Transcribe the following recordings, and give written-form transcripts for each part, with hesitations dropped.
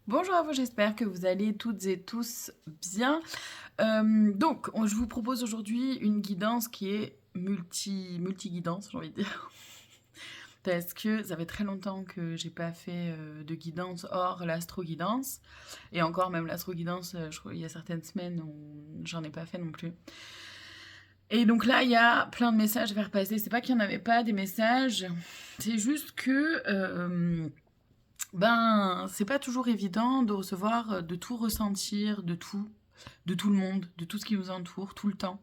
Bonjour à vous, j'espère que vous allez toutes et tous bien. Je vous propose aujourd'hui une guidance qui est multi-guidance, j'ai envie de dire. Parce que ça fait très longtemps que j'ai pas fait de guidance hors l'astro-guidance. Et encore, même l'astro-guidance, je crois il y a certaines semaines où j'en ai pas fait non plus. Et donc là, il y a plein de messages à faire passer. C'est pas qu'il y en avait pas des messages, c'est juste que c'est pas toujours évident de recevoir, de tout ressentir, de tout le monde, de tout ce qui nous entoure, tout le temps.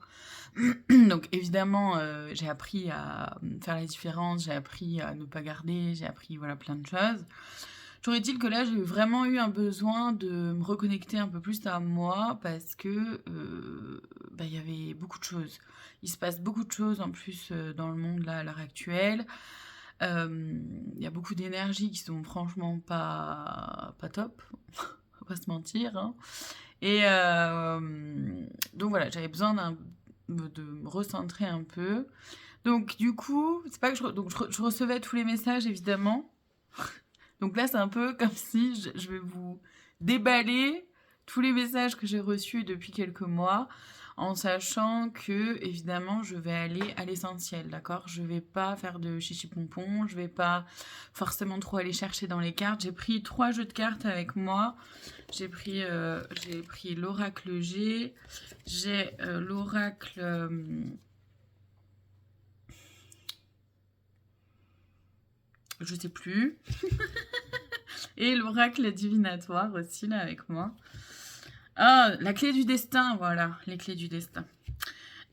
Donc évidemment, j'ai appris à faire la différence, j'ai appris à ne pas garder, j'ai appris voilà plein de choses. Toujours est-il que là, j'ai vraiment eu un besoin de me reconnecter un peu plus à moi parce que il y avait beaucoup de choses. Il se passe beaucoup de choses en plus dans le monde là à l'heure actuelle. Il y a beaucoup d'énergies qui sont franchement pas top, on va pas se mentir, hein. Et donc voilà, j'avais besoin de me recentrer un peu. Donc du coup, c'est pas que je recevais tous les messages évidemment. Donc là, c'est un peu comme si je vais vous déballer tous les messages que j'ai reçus depuis quelques mois, en sachant que, évidemment, je vais aller à l'essentiel, d'accord? Je vais pas faire de chichi pompon, je vais pas forcément trop aller chercher dans les cartes. J'ai pris 3 jeux de cartes avec moi. J'ai pris l'oracle G, j'ai l'oracle... je sais plus. Et l'oracle divinatoire aussi, là, avec moi. Ah, la clé du destin, voilà, les clés du destin.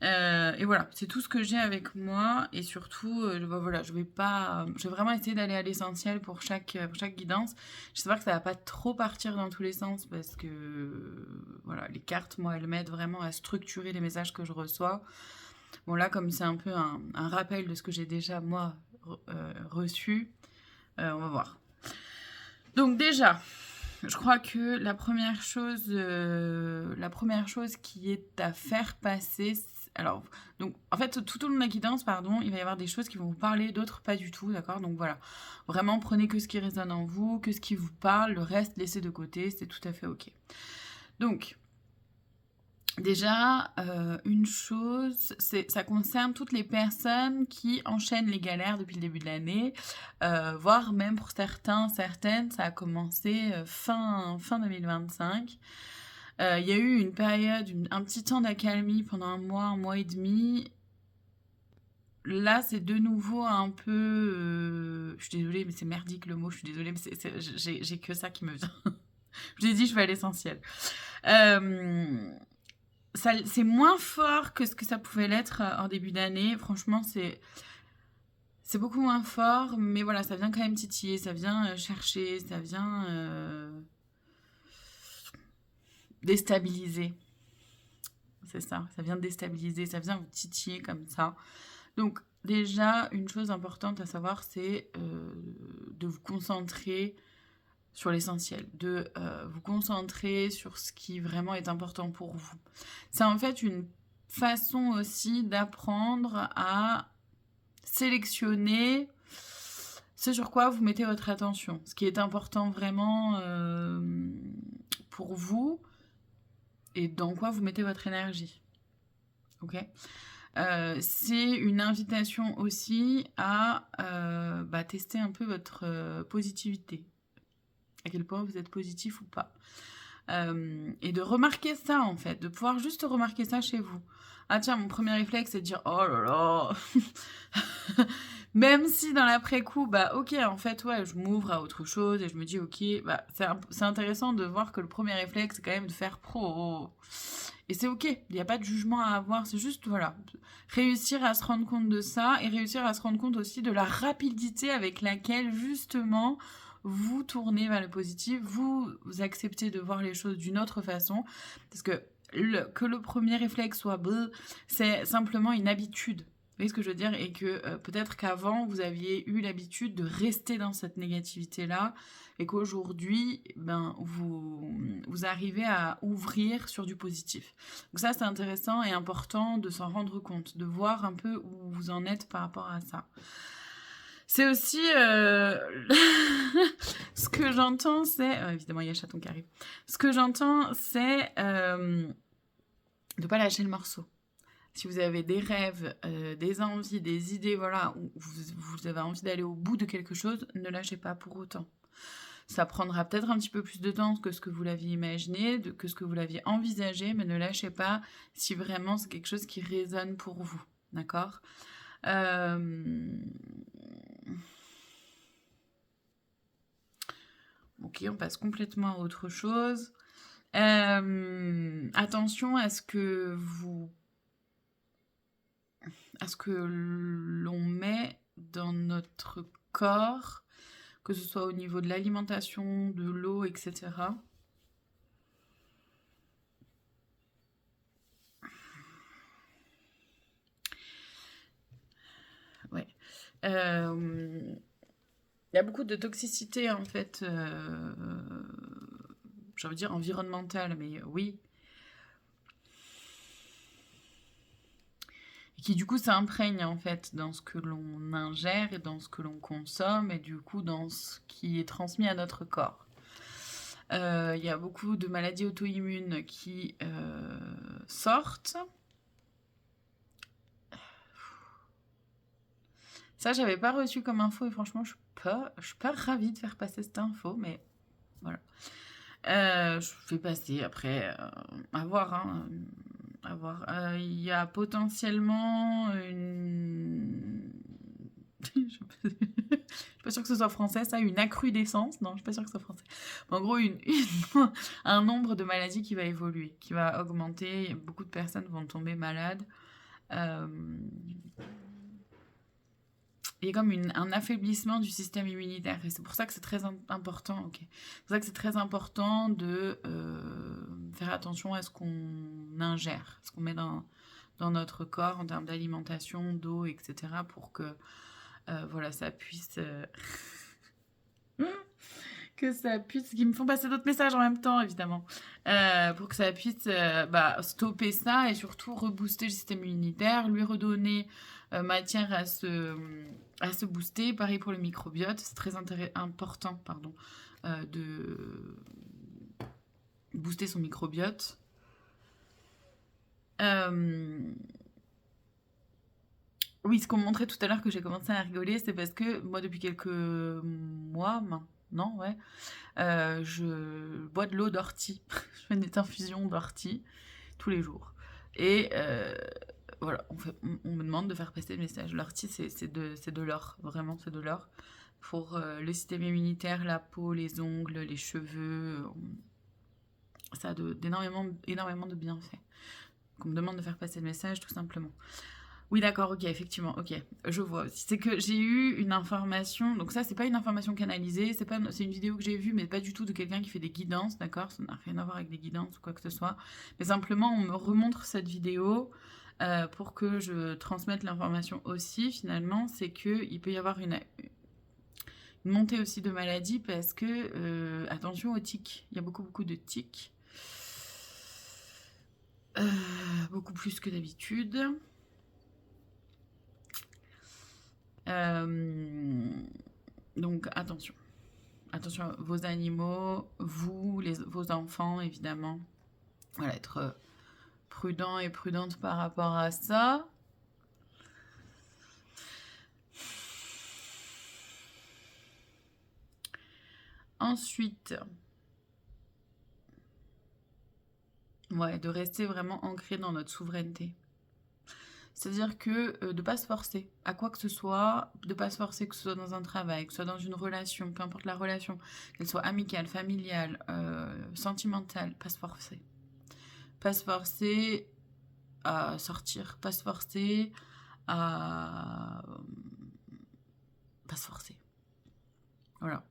Et voilà, c'est tout ce que j'ai avec moi. Et surtout, voilà, je vais vraiment essayer d'aller à l'essentiel pour chaque guidance. J'espère que ça va pas trop partir dans tous les sens parce que, voilà, les cartes, moi, elles m'aident vraiment à structurer les messages que je reçois. Bon, là, comme c'est un peu un rappel de ce que j'ai déjà, moi, reçu, on va voir. Donc déjà, je crois que la première chose qui est à faire passer, alors, donc, en fait, tout au long de la guidance, pardon, il va y avoir des choses qui vont vous parler, d'autres pas du tout, d'accord? Donc voilà, vraiment prenez que ce qui résonne en vous, que ce qui vous parle, le reste laissez de côté, c'est tout à fait ok. Donc, déjà, une chose, ça concerne toutes les personnes qui enchaînent les galères depuis le début de l'année, voire même pour certaines, ça a commencé fin 2025. Il y a eu une période, un petit temps d'accalmie pendant un mois et demi. Là, c'est de nouveau un peu... je suis désolée, mais c'est merdique le mot, je suis désolée, mais j'ai que ça qui me vient. Je vous ai dit, je vais à l'essentiel. Euh, c'est moins fort que ce que ça pouvait l'être en début d'année. Franchement, c'est beaucoup moins fort, mais voilà, ça vient quand même titiller, ça vient chercher, ça vient déstabiliser. C'est ça, ça vient déstabiliser, ça vient vous titiller comme ça. Donc déjà, une chose importante à savoir, c'est de vous concentrer sur l'essentiel, de vous concentrer sur ce qui vraiment est important pour vous. C'est en fait une façon aussi d'apprendre à sélectionner ce sur quoi vous mettez votre attention, ce qui est important vraiment pour vous et dans quoi vous mettez votre énergie. Ok. C'est une invitation aussi à tester un peu votre positivité, à quel point vous êtes positif ou pas. Et de remarquer ça en fait, de pouvoir juste remarquer ça chez vous. Ah tiens, mon premier réflexe c'est de dire oh là là. Même si dans l'après-coup, bah ok, en fait ouais, je m'ouvre à autre chose et je me dis ok, bah c'est intéressant de voir que le premier réflexe c'est quand même de faire pro. Et c'est ok, il n'y a pas de jugement à avoir, c'est juste voilà, réussir à se rendre compte de ça et réussir à se rendre compte aussi de la rapidité avec laquelle justement vous tournez vers le positif, vous acceptez de voir les choses d'une autre façon, parce que le premier réflexe soit c'est simplement une habitude. Vous voyez ce que je veux dire? Et que peut-être qu'avant, vous aviez eu l'habitude de rester dans cette négativité-là, et qu'aujourd'hui, vous arrivez à ouvrir sur du positif. Donc ça, c'est intéressant et important de s'en rendre compte, de voir un peu où vous en êtes par rapport à ça. C'est aussi ce que j'entends, c'est évidemment il y a Chaton qui arrive. Ce que j'entends, c'est de pas lâcher le morceau. Si vous avez des rêves, des envies, des idées, voilà, où vous avez envie d'aller au bout de quelque chose, ne lâchez pas pour autant. Ça prendra peut-être un petit peu plus de temps que ce que vous l'aviez imaginé, que ce que vous l'aviez envisagé, mais ne lâchez pas si vraiment c'est quelque chose qui résonne pour vous. D'accord Ok, on passe complètement à autre chose. Attention à ce que l'on met dans notre corps, que ce soit au niveau de l'alimentation, de l'eau, etc. Ouais. Il y a beaucoup de toxicité, en fait, j'ai envie de dire environnementale, mais oui. Et qui, du coup, s'imprègne, en fait, dans ce que l'on ingère et dans ce que l'on consomme, et du coup, dans ce qui est transmis à notre corps. Il y a beaucoup de maladies auto-immunes qui sortent. Ça, j'avais pas reçu comme info et franchement, je suis pas ravie de faire passer cette info, mais voilà. Je fais passer après, à voir, hein, à voir. Il y a potentiellement une... je suis pas sûre que ce soit français, ça, une accrudescence. Non, je suis pas sûre que ce soit français. Mais en gros, un nombre de maladies qui va évoluer, qui va augmenter. Beaucoup de personnes vont tomber malades. Il y a comme un affaiblissement du système immunitaire. Et c'est pour ça que c'est très important. Ok. C'est pour ça que c'est très important de faire attention à ce qu'on ingère, ce qu'on met dans notre corps en termes d'alimentation, d'eau, etc. pour que voilà, ça puisse... que ça puisse... qui me font passer d'autres messages en même temps, évidemment. Pour que ça puisse stopper ça et surtout rebooster le système immunitaire, lui redonner matière à se booster. Pareil pour le microbiote, c'est très important de booster son microbiote. Oui, ce qu'on montrait tout à l'heure que j'ai commencé à rigoler, c'est parce que moi, depuis quelques mois maintenant, ouais, je bois de l'eau d'ortie. Je fais des infusions d'ortie tous les jours. Et voilà, on me demande de faire passer le message. L'ortie, c'est de l'or, vraiment, c'est de l'or. Pour le système immunitaire, la peau, les ongles, les cheveux, ça a énormément de bienfaits. Donc on me demande de faire passer le message, tout simplement. Oui, d'accord, ok, effectivement, ok, je vois. C'est que j'ai eu une information, donc ça, c'est pas une information canalisée, c'est une vidéo que j'ai vue, mais pas du tout de quelqu'un qui fait des guidances, d'accord? Ça n'a rien à voir avec des guidances ou quoi que ce soit. Mais simplement, on me remontre cette vidéo pour que je transmette l'information aussi, finalement, c'est qu'il peut y avoir une montée aussi de maladies parce que, attention aux tiques, il y a beaucoup de tiques. Beaucoup plus que d'habitude. Donc attention à vos animaux, vous, vos enfants évidemment. Voilà, être prudent et prudente par rapport à ça. Ensuite, ouais, de rester vraiment ancré dans notre souveraineté. C'est-à-dire que de ne pas se forcer à quoi que ce soit, de ne pas se forcer que ce soit dans un travail, que ce soit dans une relation, peu importe la relation, qu'elle soit amicale, familiale, sentimentale, pas se forcer. Pas se forcer à sortir, pas se forcer à... pas se forcer. Voilà.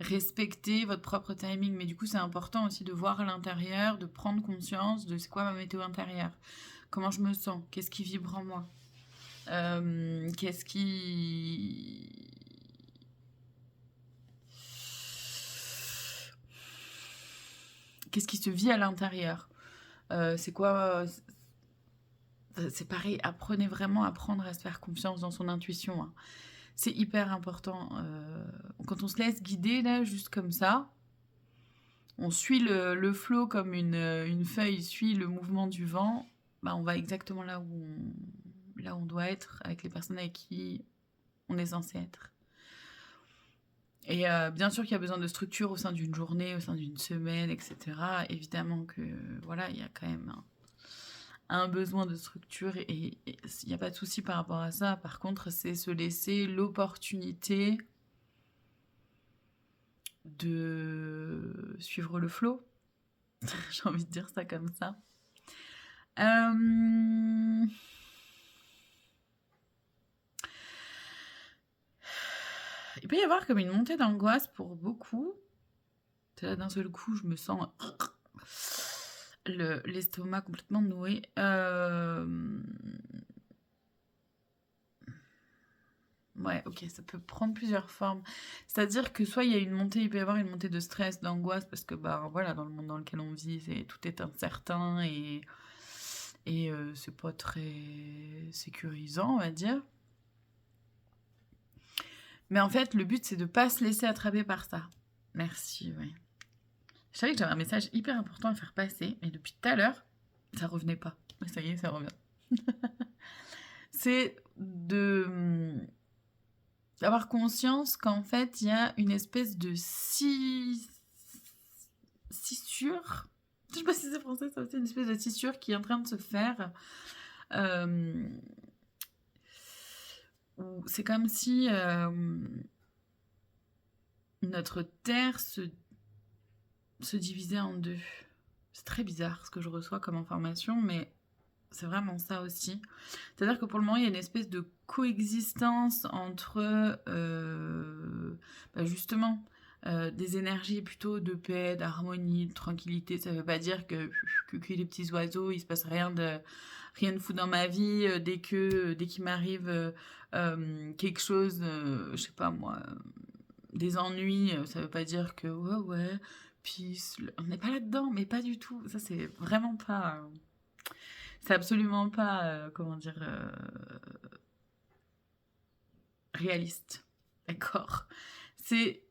Respecter votre propre timing, mais du coup c'est important aussi de voir à l'intérieur, de prendre conscience de c'est quoi ma météo intérieure. Comment je me sens? Qu'est-ce qui vibre en moi? Qu'est-ce qui se vit à l'intérieur? C'est quoi? C'est pareil, apprenez vraiment à apprendre à se faire confiance dans son intuition. Hein. C'est hyper important. Quand on se laisse guider, là, juste comme ça, on suit le flow comme une feuille suit le mouvement du vent, bah, on va exactement là où on doit être, avec les personnes avec qui on est censé être. Et bien sûr qu'il y a besoin de structure au sein d'une journée, au sein d'une semaine, etc. Évidemment que, voilà, il y a quand même un besoin de structure et il n'y a pas de souci par rapport à ça. Par contre, c'est se laisser l'opportunité de suivre le flow. J'ai envie de dire ça comme ça. Il peut y avoir comme une montée d'angoisse pour beaucoup. Là, d'un seul coup, je me sens l'estomac complètement noué. Ouais, ok, ça peut prendre plusieurs formes. C'est-à-dire que soit il peut y avoir une montée de stress, d'angoisse, parce que bah voilà, dans le monde dans lequel on vit, tout est incertain et c'est pas très sécurisant, on va dire. Mais en fait, le but, c'est de pas se laisser attraper par ça. Merci, ouais. Je savais que j'avais un message hyper important à faire passer, mais depuis tout à l'heure, ça revenait pas. Ça y est, ça revient. C'est d'avoir conscience qu'en fait, il y a une espèce de scissure. Je sais pas si c'est français, ça aussi, une espèce de scissure qui est en train de se faire. C'est comme si notre terre se divisait en deux. C'est très bizarre ce que je reçois comme information, mais c'est vraiment ça aussi. C'est-à-dire que pour le moment, il y a une espèce de coexistence entre, justement, des énergies plutôt de paix, d'harmonie, de tranquillité. Ça ne veut pas dire que les petits oiseaux, il se passe rien de fou dans ma vie dès qu'il m'arrive quelque chose, je sais pas moi, des ennuis. Ça veut pas dire que ouais, peace. On n'est pas là-dedans, mais pas du tout. Ça, c'est vraiment pas. C'est absolument pas, comment dire, réaliste. D'accord. C'est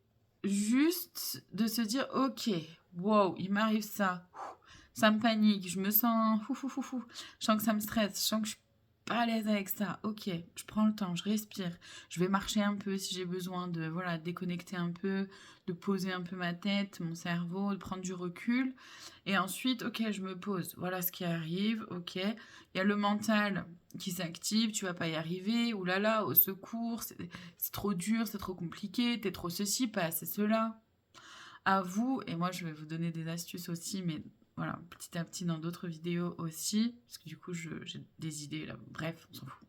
juste de se dire, ok, wow, il m'arrive ça. Ça me panique, je me sens je sens que ça me stresse, je sens que je suis pas à l'aise avec ça. Ok, je prends le temps, je respire, je vais marcher un peu si j'ai besoin de déconnecter un peu, de poser un peu ma tête, mon cerveau, de prendre du recul. Et ensuite, ok, je me pose. Voilà ce qui arrive, ok. Il y a le mental qui s'active, tu vas pas y arriver, oulala, au secours, c'est trop dur, c'est trop compliqué, t'es trop ceci, pas assez cela. À vous, et moi je vais vous donner des astuces aussi, mais voilà, petit à petit dans d'autres vidéos aussi, parce que du coup j'ai des idées là, bref, on s'en fout.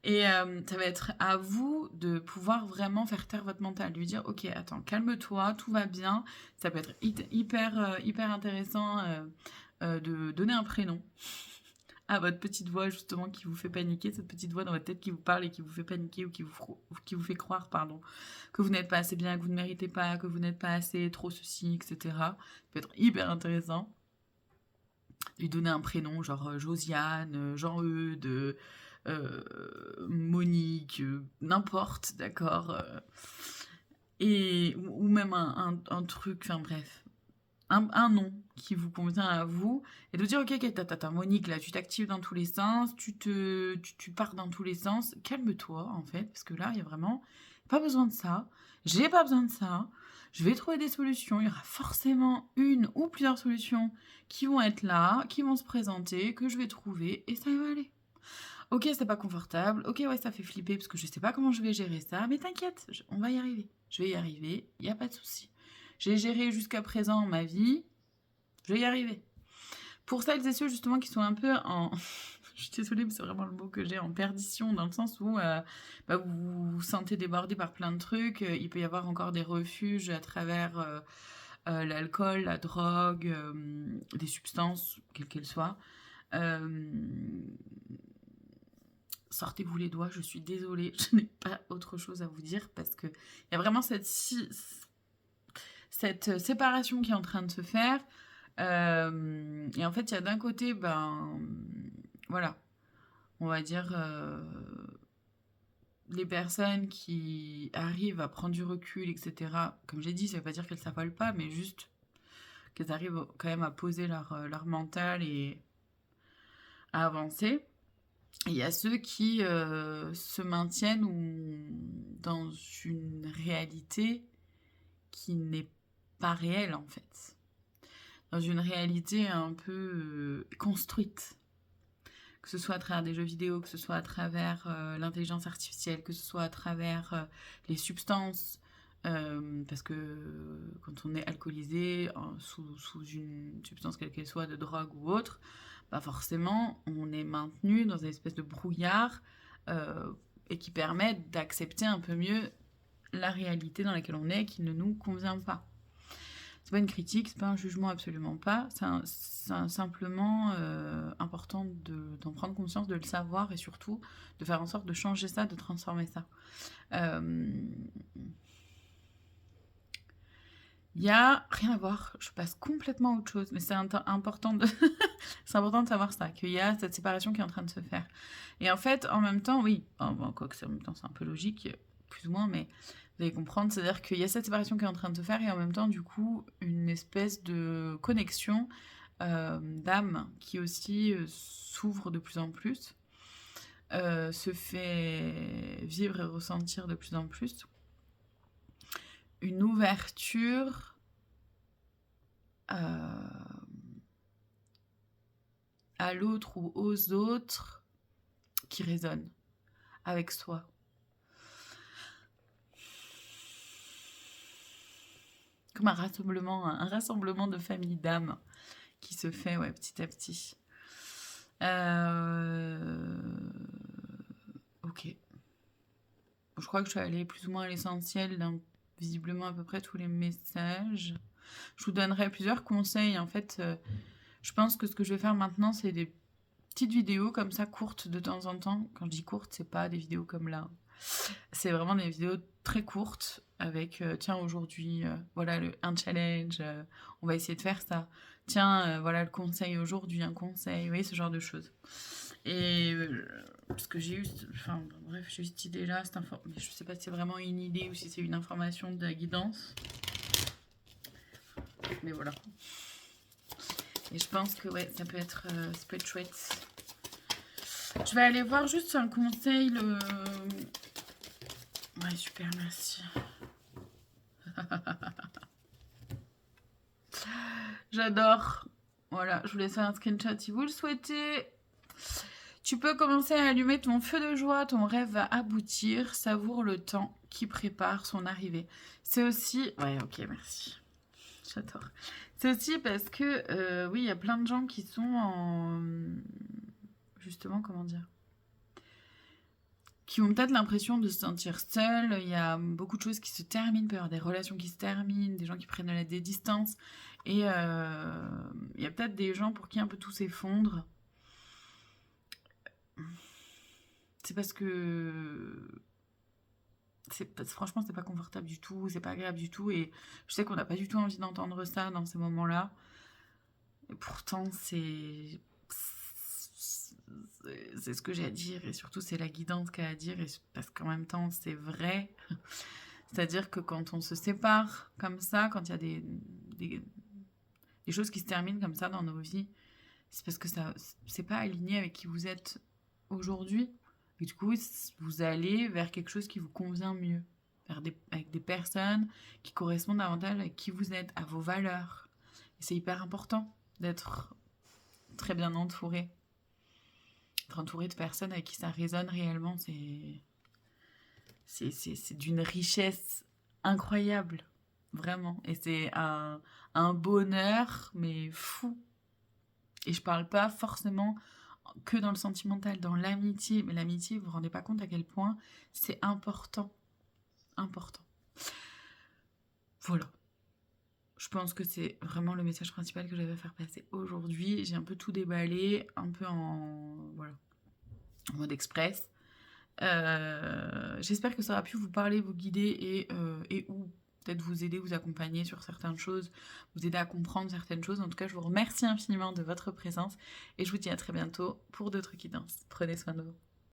Et ça va être à vous de pouvoir vraiment faire taire votre mental, lui dire ok, attends, calme-toi, tout va bien. Ça peut être hyper intéressant de donner un prénom à votre petite voix justement qui vous fait paniquer, cette petite voix dans votre tête qui vous parle et qui vous fait paniquer ou qui vous fait croire, pardon, que vous n'êtes pas assez bien, que vous ne méritez pas, que vous n'êtes pas assez, trop ceci, etc. Ça peut être hyper intéressant. Lui donner un prénom, genre Josiane, Jean-Eudes, Monique, n'importe, d'accord. Ou même un truc, enfin bref. Un nom qui vous convient à vous et de dire ok, t'as Monique là, tu t'actives dans tous les sens, tu pars dans tous les sens, calme-toi en fait, parce que là il y a vraiment pas besoin de ça, j'ai pas besoin de ça, je vais trouver des solutions, il y aura forcément une ou plusieurs solutions qui vont être là, qui vont se présenter, que je vais trouver et ça va aller. Ok, c'est pas confortable, ok, ouais, ça fait flipper parce que je sais pas comment je vais gérer ça, mais t'inquiète, on va y arriver, je vais y arriver, il y a pas de souci. J'ai géré jusqu'à présent ma vie, je vais y arriver. Pour celles et ceux justement qui sont un peu en... je suis désolée, mais c'est vraiment le mot que j'ai, en perdition, dans le sens où vous vous sentez débordé par plein de trucs, il peut y avoir encore des refuges à travers l'alcool, la drogue, des substances, quelles qu'elles soient. Sortez-vous les doigts, je suis désolée, je n'ai pas autre chose à vous dire parce que il y a vraiment cette séparation qui est en train de se faire. Et en fait, il y a d'un côté, voilà, on va dire les personnes qui arrivent à prendre du recul, etc., comme j'ai dit, ça veut pas dire qu'elles s'affolent pas, mais juste qu'elles arrivent quand même à poser leur mental et à avancer. Et il y a ceux qui se maintiennent dans une réalité qui n'est pas réelle, en fait. Dans une réalité un peu construite. Que ce soit à travers des jeux vidéo, que ce soit à travers l'intelligence artificielle, que ce soit à travers les substances, parce que quand on est alcoolisé sous une substance quelle qu'elle soit, de drogue ou autre, bah forcément on est maintenu dans une espèce de brouillard et qui permet d'accepter un peu mieux la réalité dans laquelle on est qui ne nous convient pas. C'est pas une critique, c'est pas un jugement, absolument pas. C'est simplement important d'en prendre conscience, de le savoir et surtout de faire en sorte de changer ça, de transformer ça. Il y a rien à voir, je passe complètement à autre chose, mais c'est important de c'est important de savoir ça, qu'il y a cette séparation qui est en train de se faire. Et en fait, en même temps, oui, quoi que en même temps c'est un peu logique, plus ou moins, mais vous allez comprendre, c'est-à-dire qu'il y a cette séparation qui est en train de se faire et en même temps, du coup, une espèce de connexion d'âme qui aussi s'ouvre de plus en plus, se fait vivre et ressentir de plus en plus. Une ouverture à l'autre ou aux autres qui résonne avec soi. Comme un rassemblement de familles d'âmes qui se fait petit à petit. Ok. Je crois que je suis allée plus ou moins à l'essentiel d'un visiblement à peu près tous les messages. Je vous donnerai plusieurs conseils. En fait, je pense que ce que je vais faire maintenant, c'est des petites vidéos comme ça, courtes de temps en temps. Quand je dis courtes, c'est pas des vidéos comme là. C'est vraiment des vidéos très courtes avec, tiens, aujourd'hui, voilà un challenge, on va essayer de faire ça. Tiens, voilà le conseil aujourd'hui, un conseil, vous voyez, ce genre de choses. Et parce que j'ai eu, enfin bref, j'ai eu cette idée-là, mais je sais pas si c'est vraiment une idée ou si c'est une information de la guidance. Mais voilà. Et je pense que ouais, ça peut être chouette. Je vais aller voir juste un conseil. Ouais, super, merci. J'adore. Voilà, je vous laisse faire un screenshot si vous le souhaitez. Tu peux commencer à allumer ton feu de joie, ton rêve va aboutir, savoure le temps qui prépare son arrivée. C'est aussi... Ouais, ok, merci. J'adore. C'est aussi parce que, oui, il y a plein de gens qui sont en... Justement, comment dire, qui ont peut-être l'impression de se sentir seuls. Il y a beaucoup de choses qui se terminent, il peut y avoir des relations qui se terminent, des gens qui prennent des distances. Et il y a peut-être des gens pour qui un peu tout s'effondre. C'est parce que... franchement, c'est pas confortable du tout, c'est pas agréable du tout. Et je sais qu'on n'a pas du tout envie d'entendre ça dans ces moments-là. Et pourtant, c'est ce que j'ai à dire. Et surtout, c'est la guidance qu'a à dire. Et parce qu'en même temps, c'est vrai. C'est-à-dire que quand on se sépare comme ça, quand il y a des choses qui se terminent comme ça dans nos vies, c'est parce que ça, c'est pas aligné avec qui vous êtes aujourd'hui. Et du coup, vous allez vers quelque chose qui vous convient mieux. Avec des personnes qui correspondent davantage à qui vous êtes, à vos valeurs. Et c'est hyper important d'être très bien entouré. Être entouré de personnes avec qui ça résonne réellement, c'est d'une richesse incroyable. Vraiment. Et c'est un bonheur, mais fou. Et je parle pas forcément que dans le sentimental, dans l'amitié. Mais l'amitié, vous vous rendez pas compte à quel point c'est important. Important. Voilà. Je pense que c'est vraiment le message principal que j'avais à faire passer aujourd'hui. J'ai un peu tout déballé, un peu en mode express. J'espère que ça aura pu vous parler, vous guider et ou peut-être vous aider, vous accompagner sur certaines choses, vous aider à comprendre certaines choses. En tout cas, je vous remercie infiniment de votre présence et je vous dis à très bientôt pour d'autres guidances. Prenez soin de vous.